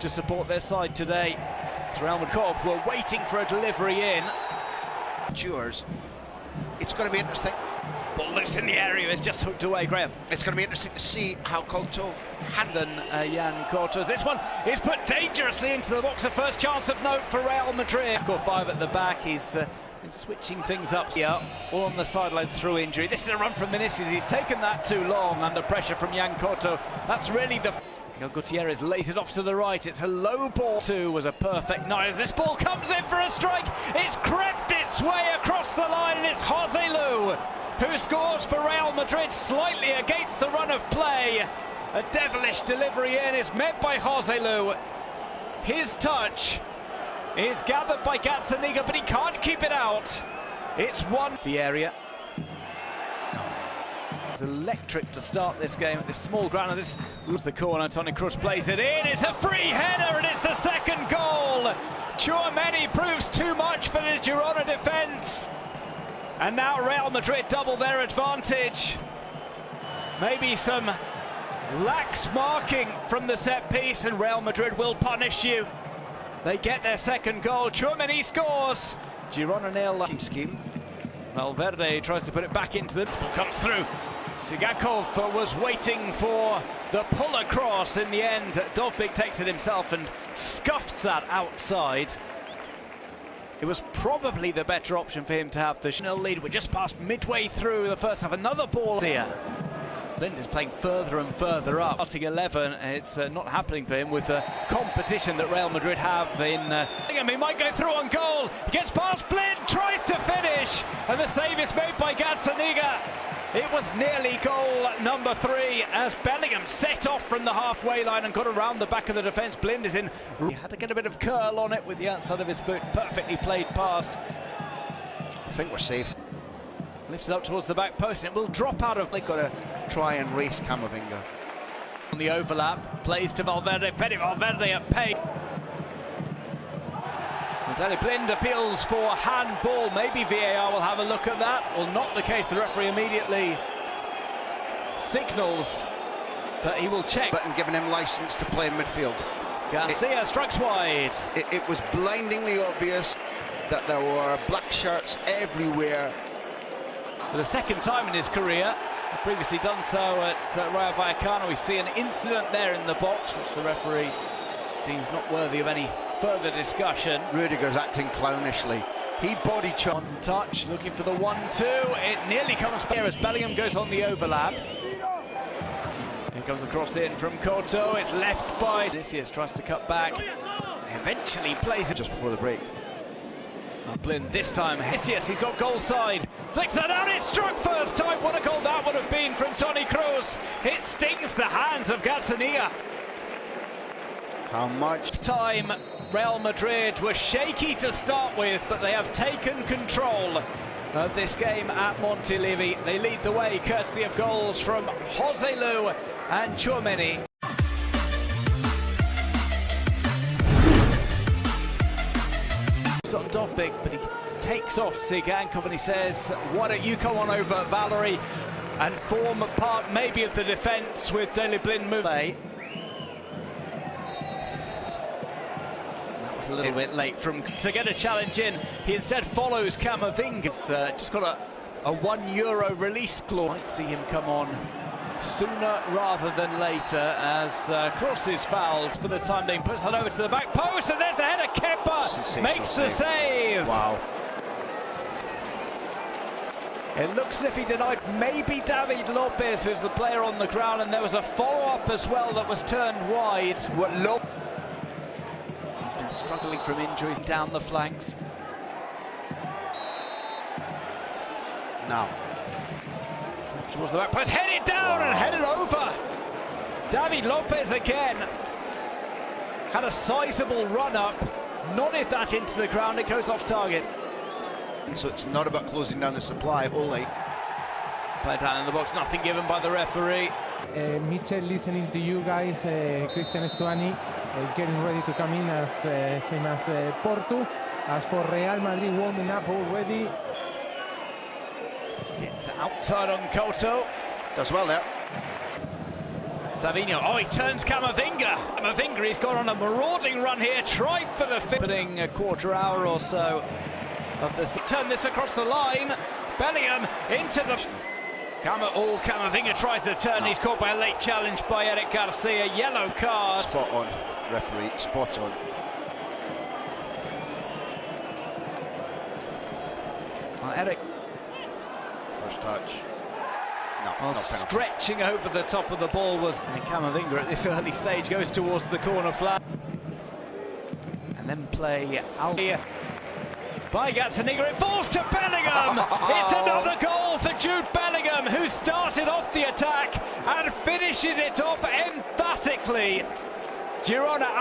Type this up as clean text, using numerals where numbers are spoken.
to support their side today. Real Madrid were waiting for a delivery in. It's going to be interesting. Ball loose in the area, is just hooked away, Graham. It's going to be interesting to see how Couto than Jan Cortos. This one is put dangerously into the box. A first chance of note for Real Madrid. Or 5 at the back. He's switching things up here, all on the sideline through injury. This is a run from Vinicius. He's taken that too long under pressure from Jan Corto. That's really the... Gutierrez lays it off to the right. It's a low ball. 2 was a perfect night as this ball comes in for a strike. It's crept its way across the line, and it's Joselu who scores for Real Madrid slightly against the run of play. A devilish delivery in is met by Joselu. His touch is gathered by Gazzaniga, but he can't keep it out. It's one. The area. It's electric to start this game at this small ground. This was the corner. Toni Kroos plays it in. It's a free header, and it's the second goal. Tchouaméni proves too much for the Girona defence. And now Real Madrid double their advantage. Maybe some lax marking from the set piece, and Real Madrid will punish you. They get their second goal. Tchouaméni scores. Girona nil. Scheme. Valverde tries to put it back into the ball, comes through. Sigakov was waiting for the pull across. In the end, Dovbyk takes it himself and scuffed that outside. It was probably the better option for him to have the nil lead. We're just past midway through the first half. Another ball here. Blind is playing further and further up. Starting 11, it's not happening for him with the competition that Real Madrid have in... He might go through on goal. He gets past Blind, tries to finish, and the save is made by Gazzaniga. It was nearly goal number 3 as Bellingham set off from the halfway line and got around the back of the defence. Blind is in. He had to get a bit of curl on it with the outside of his boot. Perfectly played pass. I think we're safe. Lifts it up towards the back post, and it will drop out of... They've got to try and race Camavinga. On the overlap, plays to Valverde, Fede Valverde at pace. Daley Blind appeals for handball. Maybe VAR will have a look at that. Well, not the case. The referee immediately signals that he will check. But giving him licence to play in midfield. Garcia strikes wide. It was blindingly obvious that there were black shirts everywhere. For the second time in his career, previously done so at Rayo Vallecano. We see an incident there in the box, which the referee deems not worthy of any further discussion. Rudiger's acting clownishly. He body on touch, looking for the 1-2. It nearly comes here as Bellingham goes on the overlap. Here comes a cross in from Couto. It's left by Vinicius, tries to cut back. Eventually plays it just before the break. Blind this time. Vinicius, he's got goal side. Flicks that out, it's struck first time. What a goal that would have been from Toni Kroos. It stings the hands of Gazzaniga. How much time? Real Madrid were shaky to start with, but they have taken control of this game at Montilivi. They lead the way courtesy of goals from Joselu and Tchouaméni. It's on Dovbyk, but he takes off Sigakov and he says, why don't you come on over, Valerie, and form a part maybe of the defence with Daley Blind moving. A little bit late to get a challenge in. He instead follows Camavinga. Just got a €1 release clause. Might see him come on sooner rather than later as Kroos is fouled for the time being. Puts that over to the back post, and there's the header. Kepa makes the save. Wow. It looks as if he denied maybe David Lopez, who's the player on the ground, and there was a follow-up as well that was turned wide. He's been struggling from injuries down the flanks. Now. Towards the back post, headed down and headed over. David Lopez again. Had a sizable run-up, nodded that into the ground, it goes off target. So it's not about closing down the supply wholly. Play down in the box, nothing given by the referee. Mitchell listening to you guys, Christian Stuani getting ready to come in as same as Porto. As for Real Madrid warming up already. Gets outside on Couto. Does well there. Savinho, oh, he turns Camavinga. Camavinga, he's gone on a marauding run here, tried for the opening a quarter hour or so of this. Turn this across the line. Bellingham into the... Camavinga tries the turn. He's caught by a late challenge by Eric Garcia. Yellow card. Spot on, referee, spot on. Well, Eric... First touch. No, well, stretching over the top of the ball was... And Camavinga at this early stage goes towards the corner flag. And then play by Gazzaniga, it falls to Bellingham. It's another goal for Jude Bellingham, who started off the attack and finishes it off emphatically. Girona out.